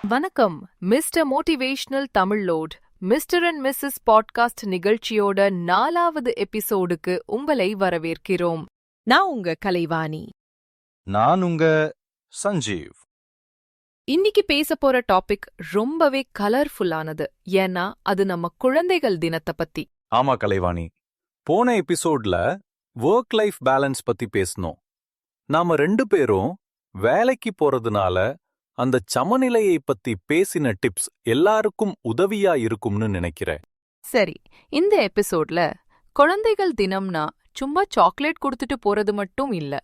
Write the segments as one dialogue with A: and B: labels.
A: வணக்கம். Mister motivational தமிழோட் mister and Mrs podcast நிகழ்ச்சியோட 4வது எபிசோடுக்கு உங்களை வரவேற்கிறோம். நான் உங்க கலைவாணி.
B: நான் உங்க சஞ்சீவ்.
A: இன்னைக்கு பேச போற டாபிக் ரொம்பவே கலர்ஃபுல்லானது. ஏன்னா அது நம்ம குழந்தைகள் தினத்தை பத்தி.
B: ஆமா கலைவாணி, போன எபிசோட்ல ஒர்க் லைஃப் பேலன்ஸ் பத்தி பேசணும். நாம 2 பேரும் வேலைக்கு போறதுனால அந்த சமநிலையை பத்தி பேசின டிப்ஸ் எல்லாருக்கும் உதவியா இருக்கும்னு நினைக்கிறேன்.
A: சரி, இந்த எபிசோட்ல குழந்தைகள் தினம்னா சும்மா சாக்லேட் கொடுத்துட்டு போறது மட்டும் இல்ல.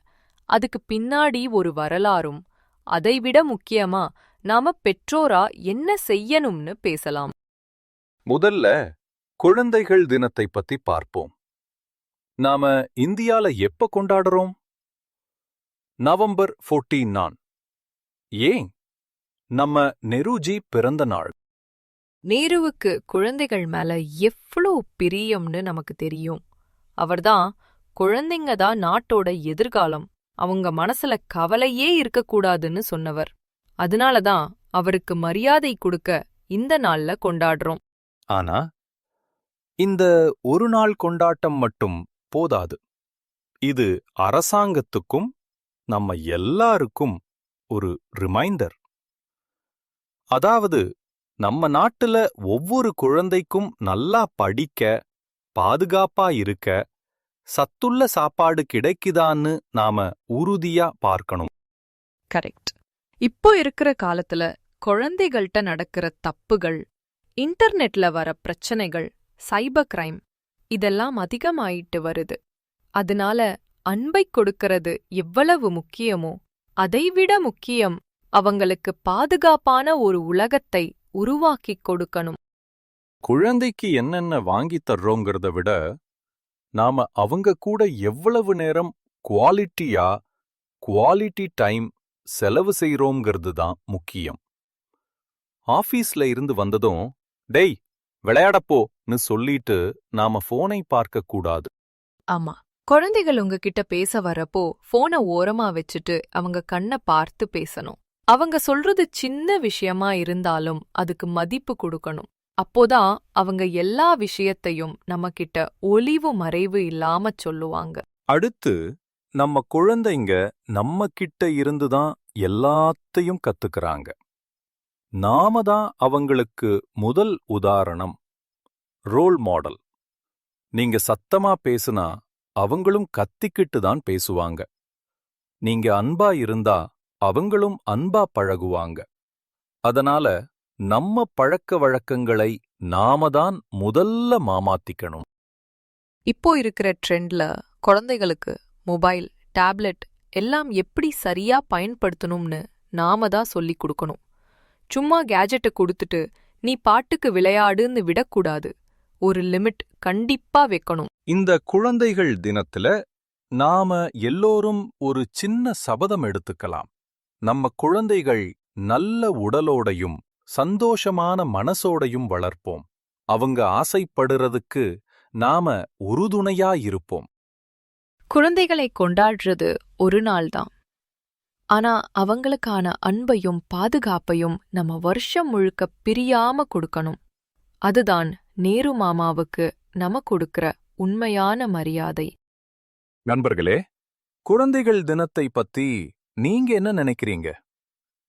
A: அதுக்கு பின்னாடி ஒரு வரலாறும், அதைவிட முக்கியமா நாம பெற்றோரா என்ன செய்யணும்னு பேசலாம்.
B: முதல்ல குழந்தைகள் தினத்தை பத்தி பார்ப்போம். நாம இந்தியால எப்ப கொண்டாடுறோம்? நவம்பர் 14 ஏன்? நம்ம நெருஜி பிறந்த நாள்.
A: நேருவுக்கு குழந்தைகள் மேல எவ்வளோ பிரியம்னு நமக்கு தெரியும். அவர்தான் குழந்தைங்க தான் நாட்டோட எதிர்காலம், அவங்க மனசுல கவலையே இருக்கக்கூடாதுன்னு சொன்னவர். அதனாலதான் அவருக்கு மரியாதை கொடுக்க இந்த நாள்ல கொண்டாடுறோம்.
B: ஆனா இந்த ஒரு நாள் கொண்டாட்டம் மட்டும் போதாது. இது அரசாங்கத்துக்கும் நம்ம எல்லாருக்கும் ஒரு ரிமைண்டர். அதாவது நம்ம நாட்டுல ஒவ்வொரு குழந்தைக்கும் நல்லா படிக்க, பாதுகாப்பா இருக்க, சத்துள்ள சாப்பாடு கிடைக்குதான்னு நாம உறுதியா பார்க்கணும்.
A: கரெக்ட். இப்போ இருக்கிற காலத்துல குழந்தைகள்கிட்ட நடக்கிற தப்புகள், இன்டர்நெட்ல வர பிரச்சனைகள், சைபர் கிரைம் இதெல்லாம் அதிகமாயிட்டு வருது. அதனால அன்பை கொடுக்கறது எவ்வளவு முக்கியமோ அதைவிட முக்கியம் அவங்களுக்கு பாதுகாப்பான ஒரு உலகத்தை உருவாக்கிக் கொடுக்கணும்.
B: குழந்தைக்கு என்னென்ன வாங்கித் தர்றோங்கிறத விட நாம அவங்க கூட எவ்வளவு நேரம் குவாலிட்டி டைம் செலவு செய்றோங்கிறது தான் முக்கியம். ஆபீஸ்ல இருந்து வந்ததும் டேய் விளையாடப்போன்னு சொல்லிட்டு நாம போனை பார்க்க கூடாது.
A: ஆமா, குழந்தைகள் உங்ககிட்ட பேச வரப்போ போனை ஓரமா வச்சுட்டு அவங்க கண்ணை பார்த்து பேசணும். அவங்க சொல்றது சின்ன விஷயமா இருந்தாலும் அதுக்கு மதிப்பு கொடுக்கணும். அப்போதான் அவங்க எல்லா விஷயத்தையும் நம்மகிட்ட ஒளிவு மறைவு இல்லாம சொல்லுவாங்க.
B: அடுத்து நம்ம குழந்தைங்க நம்ம கிட்ட இருந்துதான் எல்லாத்தையும் கத்துக்கறாங்க. நாம தான் அவங்களுக்கு முதல் உதாரணம், ரோல் மாடல். நீங்க சத்தமா பேசுனா அவங்களும் கத்திக்கிட்டு தான் பேசுவாங்க. நீங்க அன்பா இருந்தா அவங்களும் அன்பா பழகுவாங்க. அதனால நம்ம பழக்க வழக்கங்களை நாம தான் முதல்ல மாத்திக்கணும்.
A: இப்போ இருக்கிற ட்ரெண்ட்ல குழந்தைகளுக்கு மொபைல், டேப்லெட் எல்லாம் எப்படி சரியா பயன்படுத்தணும்னு நாம தான் சொல்லிக் கொடுக்கணும். சும்மா கேஜெட்டை கொடுத்துட்டு நீ பாட்டுக்கு விளையாடுன்னு விடக்கூடாது. ஒரு லிமிட் கண்டிப்பா வைக்கணும்.
B: இந்த குழந்தைகள் தினத்துல நாம எல்லோரும் ஒரு சின்ன சபதம் எடுத்துக்கலாம். நம்ம குழந்தைகள் நல்ல உடலோடையும் சந்தோஷமான மனசோடையும் வளர்ப்போம். அவங்க ஆசைப்படுறதுக்கு நாம உறுதுணையா இருப்போம்.
A: குழந்தைகளை கொண்டாடுறது ஒரு நாள்தான். ஆனா அவங்களுக்கான அன்பையும் பாதுகாப்பையும் நம்ம வருஷம் முழுக்க பிரியாம கொடுக்கணும். அதுதான் நேரு மாமாவுக்கு நம்ம கொடுக்கிற உண்மையான மரியாதை.
B: நண்பர்களே, குழந்தைகள் தினத்தை பத்தி நீங்க என்ன நினைக்கிறீங்க?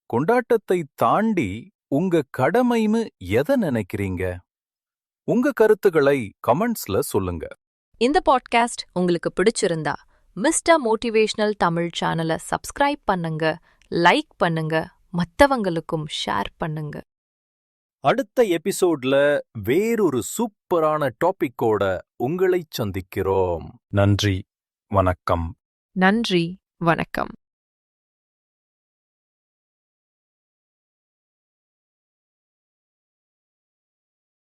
B: கொண்டாட்டத்தை தாண்டி உங்க கடமைன்னு எதை நினைக்கிறீங்க? உங்க கருத்துக்களை கமெண்ட்ஸ்ல சொல்லுங்க.
A: இந்த பாட்காஸ்ட் உங்களுக்கு பிடிச்சிருந்தா மிஸ்டர் மோட்டிவேஷனல் தமிழ் சேனலை சப்ஸ்கிரைப் பண்ணுங்க, லைக் பண்ணுங்க, மத்தவங்களுக்கும் ஷேர் பண்ணுங்க.
B: அடுத்த எபிசோட்ல வேறொரு சூப்பரான டாபிக்கோட உங்களை சந்திக்கிறோம். நன்றி, வணக்கம்.
A: நன்றி, வணக்கம்.